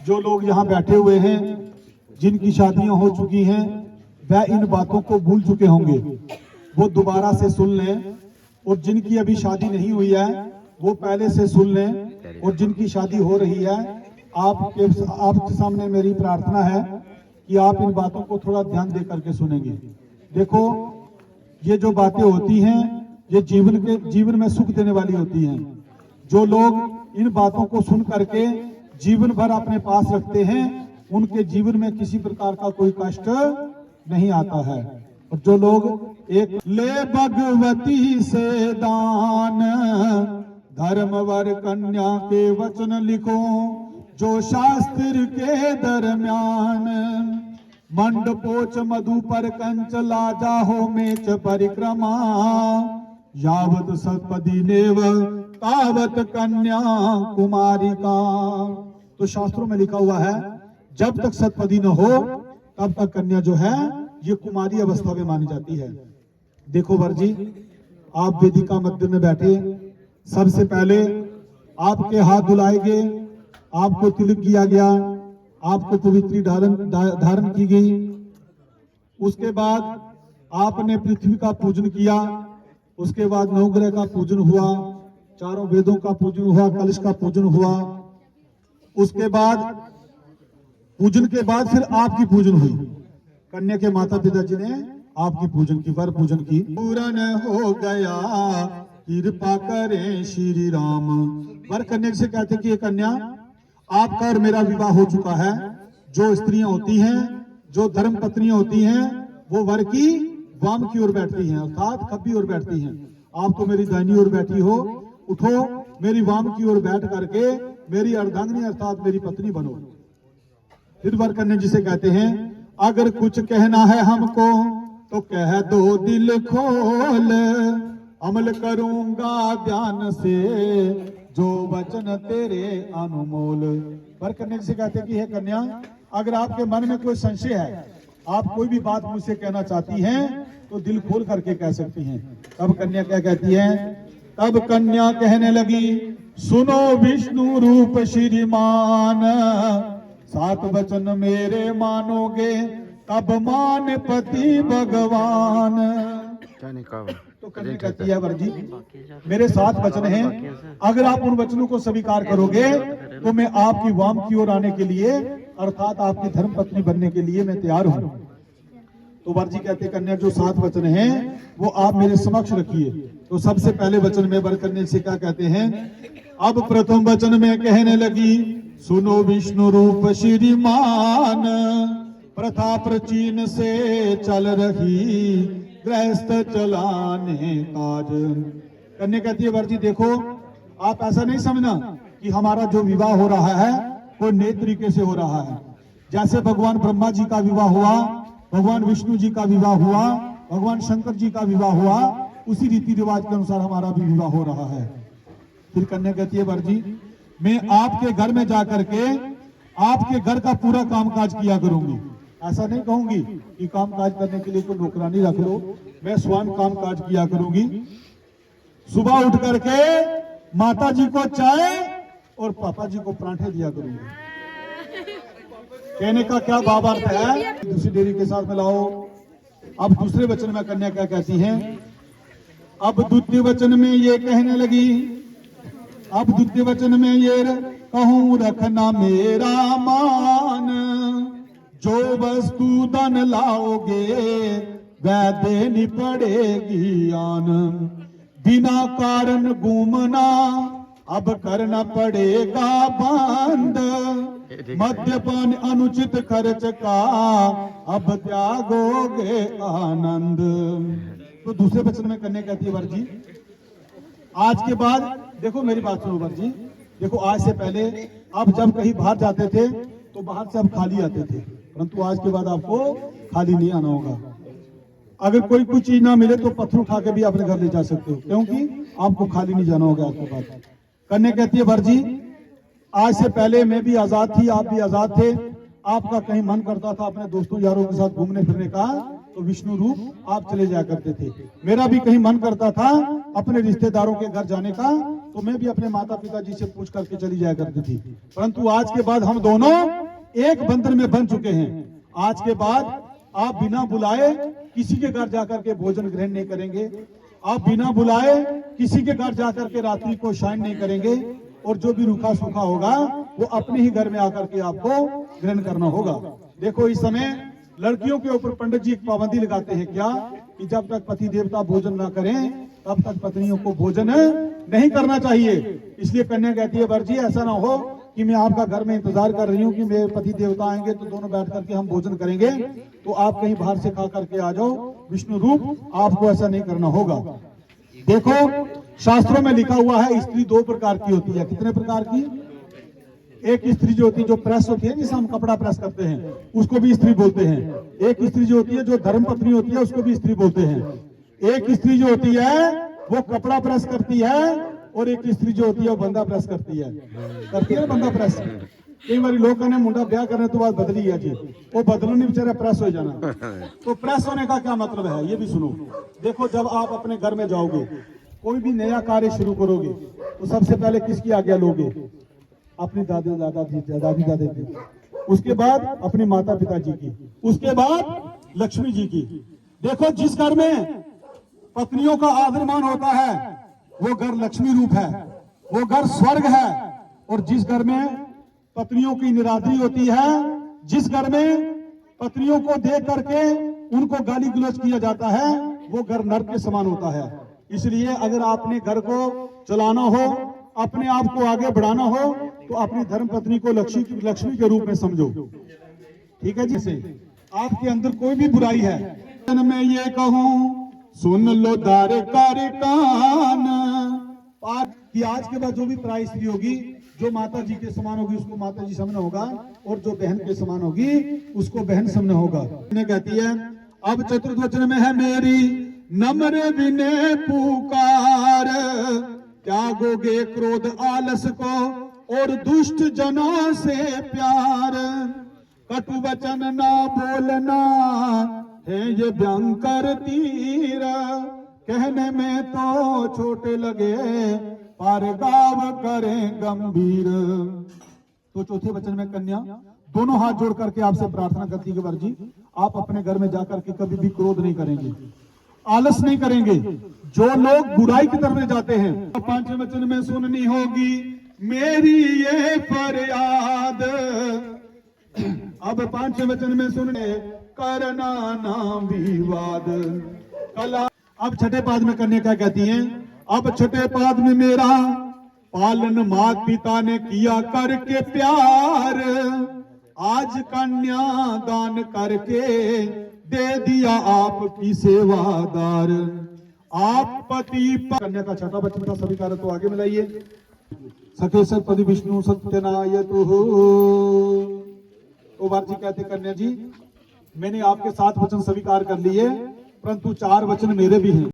जो लोग यहाँ बैठे हुए हैं, जिनकी शादियां हो चुकी हैं, वह इन बातों को भूल चुके होंगे, वो दोबारा से सुन लें। और जिनकी अभी शादी नहीं हुई है वो पहले से सुन लें। और जिनकी शादी हो रही है, आपके सामने मेरी प्रार्थना है कि आप इन बातों को थोड़ा ध्यान दे करके सुनेंगे। देखो, ये जो बातें होती हैं ये जीवन में सुख देने वाली होती हैं। जो लोग इन बातों को सुन करके जीवन भर अपने पास रखते हैं, उनके जीवन में किसी प्रकार का कोई कष्ट नहीं आता है। और जो लोग एक ले भगवती से दान, धर्मवर कन्या के वचन लिखो, जो शास्त्र के दरम्यान, मंडपोच मधु पर कंच लाजा हो मेच परिक्रमा, यावत सतपदी नेव तावत कन्या कुमारी का। तो शास्त्रों में लिखा हुआ है, जब तक सतपदी न हो तब तक कन्या जो है ये कुमारी अवस्था में मानी जाती है। देखो वर जी, आप वेदिका मध्य में बैठे, सबसे पहले आपके हाथ धुलाए गए, आपको तिलक किया गया, आपको पवित्री धारण की गई। उसके बाद आपने पृथ्वी का पूजन किया, उसके बाद नवग्रह का पूजन हुआ, चारों वेदों का पूजन हुआ, कलश का पूजन हुआ। उसके बाद पूजन के बाद फिर आपकी पूजन हुई। कन्या के माता पिता जी ने आपकी पूजन की, वर पूजन की। पूर्ण हो गया कृपा करें श्री राम। वर कन्या से कहते कि ये कन्या, आपका और मेरा विवाह हो चुका है। जो स्त्रियां होती हैं, जो धर्म पत्नियां होती हैं, वो वर की वाम की ओर बैठती हैं, अर्थात खब्बी ओर बैठती हैं। आप तो मेरी दाहिनी ओर बैठी हो, उठो मेरी वाम की ओर बैठ करके मेरी अर्धांगिनी अर्थात मेरी पत्नी बनो। फिर वर कन्या जिसे कहते हैं, अगर कुछ कहना है हमको तो कह दो दिल खोल, अमल करूंगा ध्यान से जो वचन तेरे अनुमोल। वर कन्या जिसे कहते हैं कि हे कन्या, अगर आपके मन में कोई संशय है, आप कोई भी बात मुझसे कहना चाहती हैं तो दिल खोल करके कह सकती हैं। तब कन्या क्या कहती है? तब कन्या कहने लगी, सुनो विष्णु रूप श्रीमान, सात वचन मेरे मानोगे तब मान पति भगवान। तो कन्या कहती है, वर जी मेरे 7 वचन हैं, अगर आप उन वचनों को स्वीकार करोगे तो मैं आपकी वाम की ओर आने के लिए अर्थात आपकी धर्म पत्नी बनने के लिए मैं तैयार हूं। तो वर जी कहते, कन्या जो 7 वचन हैं वो आप मेरे समक्ष रखिए। तो सबसे पहले वचन में वर कन्या से क्या कहते हैं? अब प्रथम वचन में कहने लगी, सुनो विष्णु रूप श्रीमान, प्रथा प्राचीन से चल रही गृहस्थ चलाने काज। कन्या कहती है, वर जी देखो, आप ऐसा नहीं समझना कि हमारा जो विवाह हो रहा है वो नए तरीके से हो रहा है। जैसे भगवान ब्रह्मा जी का विवाह हुआ, भगवान विष्णु जी का विवाह हुआ, भगवान शंकर जी का विवाह हुआ, उसी रीति रिवाज के अनुसार हमारा भी विवाह हो रहा है। फिर कन्या कहती है, वर जी मैं आपके घर में जाकर के आपके घर का पूरा कामकाज किया करूंगी। ऐसा नहीं कहूंगी कि कामकाज करने के लिए कोई नौकरानी रख लो, मैं स्वयं कामकाज किया करूंगी। सुबह उठ करके माता जी को चाय और पापा जी को पराठे दिया करूंगी। कहने का क्या भाव अर्थ है? दूसरी डेरी के साथ मिलाओ। अब दूसरे वचन में कन्या क्या कहती है? अब द्वितीय वचन में ये कहने लगी, अब द्वितीय वचन में ये कहूं रखना मेरा मान, जो वस्तु धन लाओगे वह देनी पड़ेगी आन, बिना कारण घूमना अब करना पड़ेगा बंद, मद्यपान अनुचित खर्च का अब त्यागोगे आनंद। तो दूसरे वचन में कन्या कहती है, वर जी आज के बाद देखो मेरी बात सुनो वर जी, देखो आज से पहले आप जब कहीं बाहर जाते थे तो बाहर से आप खाली आते थे, परंतु आज के बाद आपको खाली नहीं आना होगा। अगर कोई कुछ चीज ना मिले तो पत्थर उठा के भी अपने घर ले जा सकते हो, क्योंकि आपको खाली नहीं जाना होगा आज के बाद। कन्या कहती है, वर जी आज से पहले मैं भी आजाद थी, आप भी आजाद थे। आपका कहीं मन करता था अपने दोस्तों यारों के साथ घूमने फिरने का तो विष्णु रूप आप चले जाया करते थे। मेरा भी कहीं मन करता था अपने रिश्तेदारों के घर जाने का तो मैं भी अपने माता पिता जी से पूछ करके चली जाया करती थी। परंतु आज के बाद हम दोनों एक बंधन में बन चुके हैं। आज के बाद आप बिना बुलाए किसी के घर जाकर के भोजन ग्रहण नहीं करेंगे, आप बिना बुलाए किसी के घर जाकर के रात्रि को शयन नहीं करेंगे, और जो भी रूखा सूखा होगा वो अपने ही घर में आकर के आपको ग्रहण करना होगा। देखो इस समय लड़कियों के ऊपर पंडित जी एक पाबंदी लगाते हैं क्या, कि जब तक पति देवता भोजन ना करें तब तक पत्नियों को भोजन नहीं करना चाहिए। इसलिए कन्या कहती है वर जी ऐसा ना हो कि मैं आपका घर में इंतजार कर रही हूँ कि मेरे पति देवता आएंगे तो दोनों बैठ करके हम भोजन करेंगे, तो आप कहीं बाहर से खा करके आ जाओ विष्णु रूप, आपको ऐसा नहीं करना होगा। देखो शास्त्रों में लिखा हुआ है स्त्री दो प्रकार की होती है। कितने प्रकार की? एक स्त्री जो होती है जो प्रेस होती है, जिसे हम कपड़ा प्रेस करते हैं, उसको भी स्त्री बोलते हैं। एक स्त्री जो होती है जो धर्म पत्नी होती है, उसको भी स्त्री बोलते हैं। एक स्त्री जो होती है वो कपड़ा प्रेस करती है, और एक स्त्री जो होती है वो बंदा प्रेस करती है ना बंदा प्रेस। कई बार लोग कहने मुंडा ब्याह करने तो बाद बदली है जी, वो बदलो नहीं बेचारा प्रेस हो जाना। तो प्रेस होने का क्या मतलब है ये भी सुनो। देखो जब आप अपने घर में जाओगे, कोई भी नया कार्य शुरू करोगे, तो सबसे पहले किसकी आज्ञा लोगे? अपनी दादी दादी की, उसके बाद अपने माता पिता जी की, उसके बाद लक्ष्मी जी की। देखो जिस घर में पत्नियों का आदर मान होता है वो घर लक्ष्मी रूप है, वो घर स्वर्ग है। और जिस घर में पत्नियों की निरादरी होती है, जिस घर में पत्नियों को देख करके उनको गाली गलौज किया जाता है, वो घर नर्क के समान होता है। इसलिए अगर आपने घर को चलाना हो, अपने आप को आगे बढ़ाना हो, तो अपनी धर्म पत्नी को लक्ष्मी के रूप में समझो। ठीक है जी। से आपके अंदर कोई भी बुराई है, मैं ये कहूं सुन लो दारे कार कान, कि आज के बाद जो भी पराई स्त्री होगी, जो माता जी के समान होगी उसको माता जी समझना होगा, और जो बहन के समान होगी उसको बहन समझना होगा। कहती है अब चतुर्थ वचन में है मेरी नम्र विनय पुकार, त्यागोगे क्रोध आलस को और दुष्ट जनों से प्यार, कटु वचन ना बोलना है ये भयंकर तीर, कहने में तो छोटे लगे पर गाव करें गंभीर। तो चौथे वचन में कन्या दोनों हाथ जोड़ करके आपसे प्रार्थना करती है वर जी, आप अपने घर में जाकर के कभी भी क्रोध नहीं करेंगे, आलस नहीं करेंगे। जो लोग बुराई की तरफ जाते हैं, पांचवें वचन में सुननी होगी मेरी ये फरियाद, अब पांचवें वचन में सुनने करना ना विवाद कला। अब छठे पाद में कन्या क्या कहती हैं? अब छठे पाद में मेरा पालन मात पिता ने किया करके प्यार, आज कन्या दान करके दे दिया आपकी सेवादार, आप पति कन्या का छठा बच्चन का सभी कार्य तो आगे मिलाइए। सखेश्वर पति विष्णु सत्यनाय तो बार जी कहते कन्या जी मैंने आपके 7 वचन स्वीकार कर लिए, परंतु 4 वचन मेरे भी हैं।